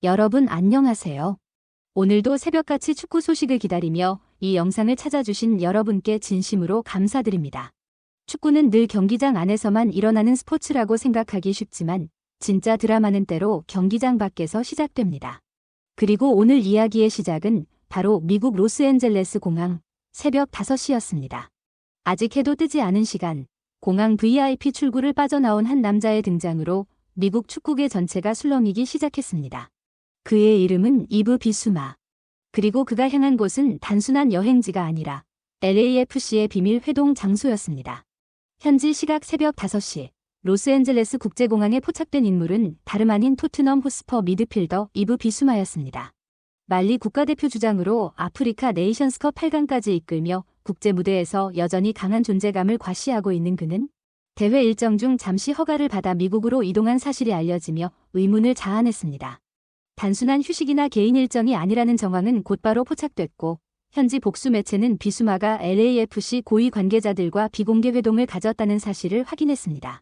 여러분 안녕하세요. 오늘도 새벽같이 축구 소식을 기다리며 이 영상을 찾아주신 여러분께 진심으로 감사드립니다. 축구는 늘 경기장 안에서만 일어나는 스포츠라고 생각하기 쉽지만 진짜 드라마는 때로 경기장 밖에서 시작됩니다. 그리고 오늘 이야기의 시작은 바로 미국 로스앤젤레스 공항 새벽 5시였습니다. 아직 해도 뜨지 않은 시간, 공항 VIP 출구를 빠져나온 한 남자의 등장으로 미국 축구계 전체가 술렁이기 시작했습니다. 그의 이름은 이브 비수마. 그리고 그가 향한 곳은 단순한 여행지가 아니라 LAFC의 비밀 회동 장소였습니다. 현지 시각 새벽 5시, 로스앤젤레스 국제공항에 포착된 인물은 다름 아닌 토트넘 호스퍼 미드필더 이브 비수마였습니다. 말리 국가대표 주장으로 아프리카 네이션스컵 8강까지 이끌며 국제 무대에서 여전히 강한 존재감을 과시하고 있는 그는 대회 일정 중 잠시 허가를 받아 미국으로 이동한 사실이 알려지며 의문을 자아냈습니다. 단순한 휴식이나 개인 일정이 아니라는 정황은 곧바로 포착됐고 현지 복수 매체는 비수마가 LAFC 고위 관계자들과 비공개 회동을 가졌다는 사실을 확인했습니다.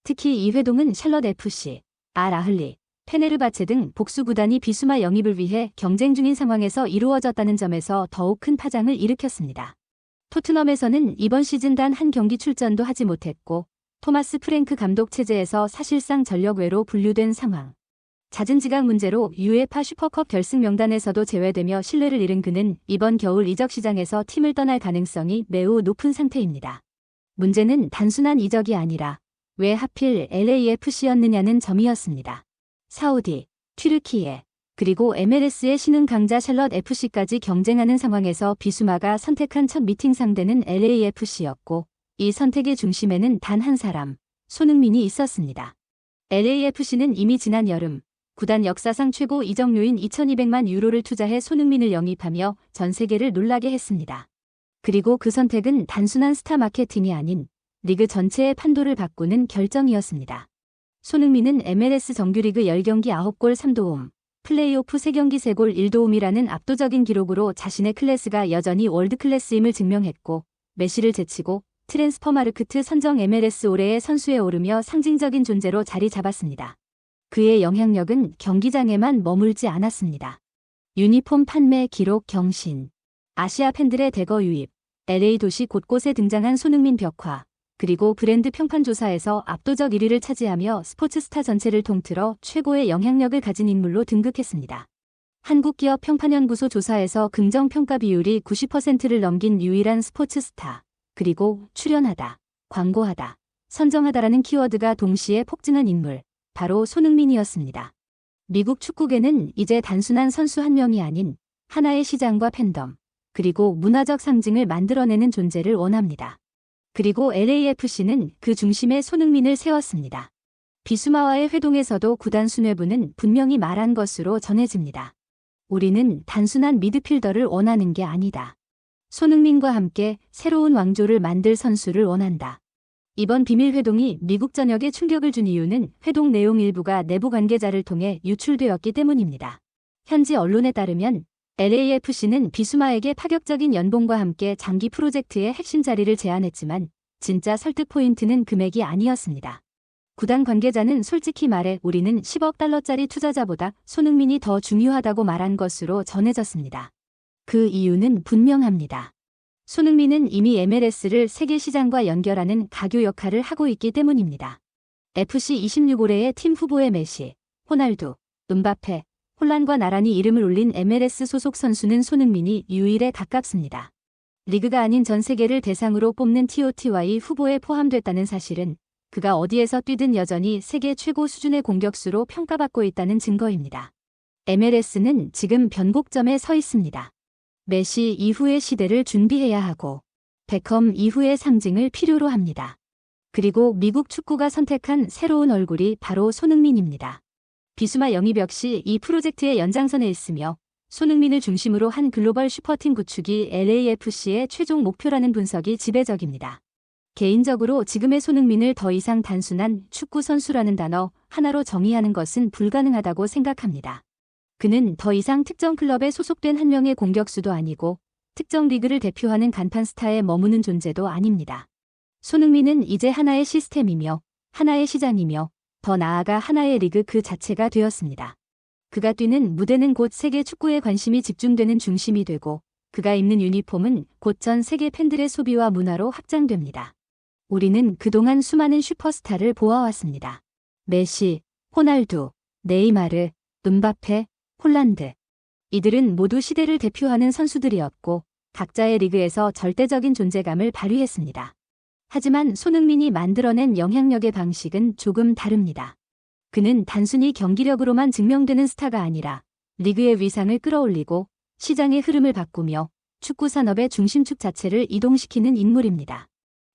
특히 이 회동은 샬럿 FC, 알아흘리, 페네르바체 등 복수 구단이 비수마 영입을 위해 경쟁 중인 상황에서 이루어졌다는 점에서 더욱 큰 파장을 일으켰습니다. 토트넘에서는 이번 시즌 단 한 경기 출전도 하지 못했고 토마스 프랭크 감독 체제에서 사실상 전력 외로 분류된 상황. 잦은 지각 문제로 UEFA 슈퍼컵 결승 명단에서도 제외되며 신뢰를 잃은 그는 이번 겨울 이적 시장에서 팀을 떠날 가능성이 매우 높은 상태입니다. 문제는 단순한 이적이 아니라 왜 하필 LAFC였느냐는 점이었습니다. 사우디, 튀르키예, 그리고 MLS의 신흥 강자 샬럿 FC까지 경쟁하는 상황에서 비수마가 선택한 첫 미팅 상대는 LAFC였고 이 선택의 중심에는 단 한 사람, 손흥민이 있었습니다. LAFC는 이미 지난 여름 구단 역사상 최고 이적료인 2,200만 유로를 투자해 손흥민을 영입하며 전 세계를 놀라게 했습니다. 그리고 그 선택은 단순한 스타 마케팅이 아닌 리그 전체의 판도를 바꾸는 결정이었습니다. 손흥민은 MLS 정규리그 10경기 9골 3도움, 플레이오프 3경기 3골 1도움이라는 압도적인 기록으로 자신의 클래스가 여전히 월드클래스임을 증명했고 메시를 제치고 트랜스퍼마르크트 선정 MLS 올해의 선수에 오르며 상징적인 존재로 자리 잡았습니다. 그의 영향력은 경기장에만 머물지 않았습니다. 유니폼 판매 기록 경신, 아시아 팬들의 대거 유입, LA 도시 곳곳에 등장한 손흥민 벽화, 그리고 브랜드 평판 조사에서 압도적 1위를 차지하며 스포츠 스타 전체를 통틀어 최고의 영향력을 가진 인물로 등극했습니다. 한국기업 평판연구소 조사에서 긍정 평가 비율이 90%를 넘긴 유일한 스포츠 스타, 그리고 출연하다, 광고하다, 선정하다라는 키워드가 동시에 폭증한 인물, 바로 손흥민이었습니다. 미국 축구계는 이제 단순한 선수 한 명이 아닌 하나의 시장과 팬덤, 그리고 문화적 상징을 만들어내는 존재를 원합니다. 그리고 LAFC는 그 중심에 손흥민을 세웠습니다. 비수마와의 회동에서도 구단 수뇌부는 분명히 말한 것으로 전해집니다. 우리는 단순한 미드필더를 원하는 게 아니다. 손흥민과 함께 새로운 왕조를 만들 선수를 원한다. 이번 비밀 회동이 미국 전역에 충격을 준 이유는 회동 내용 일부가 내부 관계자를 통해 유출되었기 때문입니다. 현지 언론에 따르면 LAFC는 비수마에게 파격적인 연봉과 함께 장기 프로젝트의 핵심 자리를 제안했지만 진짜 설득 포인트는 금액이 아니었습니다. 구단 관계자는 솔직히 말해 우리는 10억 달러짜리 투자자보다 손흥민이 더 중요하다고 말한 것으로 전해졌습니다. 그 이유는 분명합니다. 손흥민은 이미 MLS를 세계 시장과 연결하는 가교 역할을 하고 있기 때문입니다. FC 26올해의 팀 후보의 메시, 호날두, 음바페, 혼란과 나란히 이름을 올린 MLS 소속 선수는 손흥민이 유일에 가깝습니다. 리그가 아닌 전 세계를 대상으로 뽑는 TOTY 후보에 포함됐다는 사실은 그가 어디에서 뛰든 여전히 세계 최고 수준의 공격수로 평가받고 있다는 증거입니다. MLS는 지금 변곡점에 서 있습니다. 메시 이후의 시대를 준비해야 하고 베컴 이후의 상징을 필요로 합니다. 그리고 미국 축구가 선택한 새로운 얼굴이 바로 손흥민입니다. 비수마 영입 역시 이 프로젝트의 연장선에 있으며 손흥민을 중심으로 한 글로벌 슈퍼팀 구축이 LAFC의 최종 목표라는 분석이 지배적입니다. 개인적으로 지금의 손흥민을 더 이상 단순한 축구 선수라는 단어 하나로 정의하는 것은 불가능하다고 생각합니다. 그는 더 이상 특정 클럽에 소속된 한 명의 공격수도 아니고 특정 리그를 대표하는 간판 스타에 머무는 존재도 아닙니다. 손흥민은 이제 하나의 시스템이며 하나의 시장이며 더 나아가 하나의 리그 그 자체가 되었습니다. 그가 뛰는 무대는 곧 세계 축구에 관심이 집중되는 중심이 되고 그가 입는 유니폼은 곧 전 세계 팬들의 소비와 문화로 확장됩니다. 우리는 그동안 수많은 슈퍼스타를 보아왔습니다. 메시, 호날두, 네이마르, 음바페, 홀란드. 이들은 모두 시대를 대표하는 선수들이었고 각자의 리그에서 절대적인 존재감을 발휘했습니다. 하지만 손흥민이 만들어낸 영향력의 방식은 조금 다릅니다. 그는 단순히 경기력으로만 증명되는 스타가 아니라 리그의 위상을 끌어올리고 시장의 흐름을 바꾸며 축구 산업의 중심축 자체를 이동시키는 인물입니다.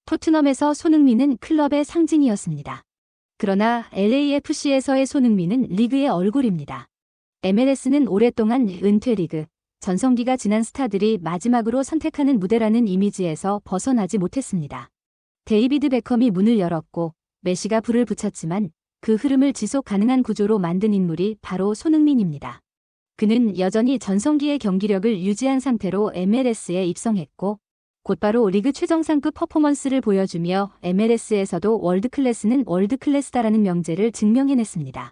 토트넘에서 손흥민은 클럽의 상징이었습니다. 그러나 LAFC에서의 손흥민은 리그의 얼굴입니다. MLS는 오랫동안 은퇴 리그, 전성기가 지난 스타들이 마지막으로 선택하는 무대라는 이미지에서 벗어나지 못했습니다. 데이비드 베컴이 문을 열었고 메시가 불을 붙였지만 그 흐름을 지속 가능한 구조로 만든 인물이 바로 손흥민입니다. 그는 여전히 전성기의 경기력을 유지한 상태로 MLS에 입성했고 곧바로 리그 최정상급 퍼포먼스를 보여주며 MLS에서도 월드클래스는 월드클래스다라는 명제를 증명해냈습니다.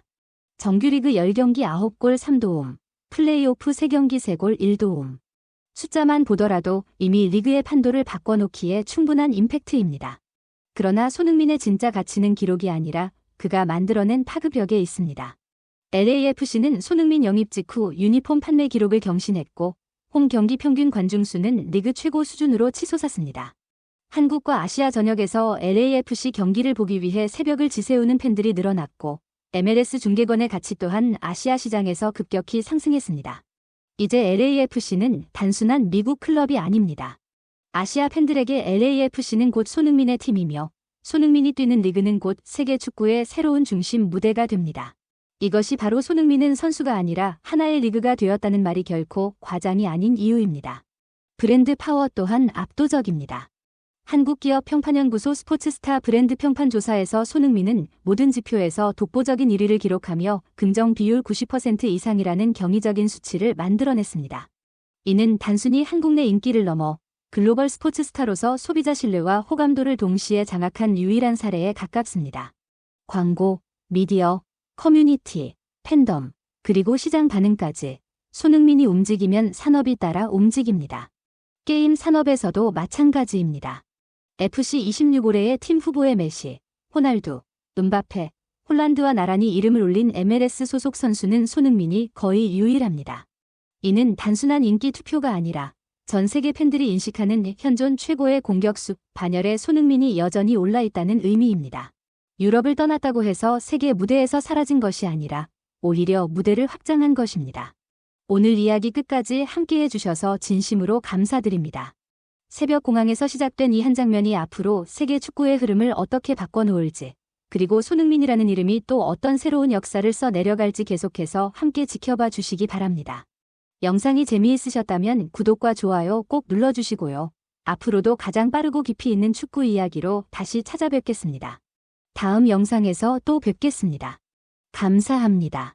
정규리그 10경기 9골 3도움, 플레이오프 3경기 3골 1도움. 숫자만 보더라도 이미 리그의 판도를 바꿔놓기에 충분한 임팩트입니다. 그러나 손흥민의 진짜 가치는 기록이 아니라 그가 만들어낸 파급력에 있습니다. LAFC는 손흥민 영입 직후 유니폼 판매 기록을 경신했고 홈 경기 평균 관중수는 리그 최고 수준으로 치솟았습니다. 한국과 아시아 전역에서 LAFC 경기를 보기 위해 새벽을 지새우는 팬들이 늘어났고 MLS 중계권의 가치 또한 아시아 시장에서 급격히 상승했습니다. 이제 LAFC는 단순한 미국 클럽이 아닙니다. 아시아 팬들에게 LAFC는 곧 손흥민의 팀이며 손흥민이 뛰는 리그는 곧 세계 축구의 새로운 중심 무대가 됩니다. 이것이 바로 손흥민은 선수가 아니라 하나의 리그가 되었다는 말이 결코 과장이 아닌 이유입니다. 브랜드 파워 또한 압도적입니다. 한국기업평판연구소 스포츠스타 브랜드 평판 조사에서 손흥민은 모든 지표에서 독보적인 1위를 기록하며 긍정 비율 90% 이상이라는 경이적인 수치를 만들어냈습니다. 이는 단순히 한국 내 인기를 넘어 글로벌 스포츠스타로서 소비자 신뢰와 호감도를 동시에 장악한 유일한 사례에 가깝습니다. 광고, 미디어, 커뮤니티, 팬덤, 그리고 시장 반응까지 손흥민이 움직이면 산업이 따라 움직입니다. 게임 산업에서도 마찬가지입니다. FC26 올해의 팀 후보의 메시, 호날두, 음바페, 홀란드와 나란히 이름을 올린 MLS 소속 선수는 손흥민이 거의 유일합니다. 이는 단순한 인기 투표가 아니라 전 세계 팬들이 인식하는 현존 최고의 공격수 반열에 손흥민이 여전히 올라있다는 의미입니다. 유럽을 떠났다고 해서 세계 무대에서 사라진 것이 아니라 오히려 무대를 확장한 것입니다. 오늘 이야기 끝까지 함께해 주셔서 진심으로 감사드립니다. 새벽 공항에서 시작된 이 한 장면이 앞으로 세계 축구의 흐름을 어떻게 바꿔놓을지, 그리고 손흥민이라는 이름이 또 어떤 새로운 역사를 써 내려갈지 계속해서 함께 지켜봐 주시기 바랍니다. 영상이 재미있으셨다면 구독과 좋아요 꼭 눌러주시고요. 앞으로도 가장 빠르고 깊이 있는 축구 이야기로 다시 찾아뵙겠습니다. 다음 영상에서 또 뵙겠습니다. 감사합니다.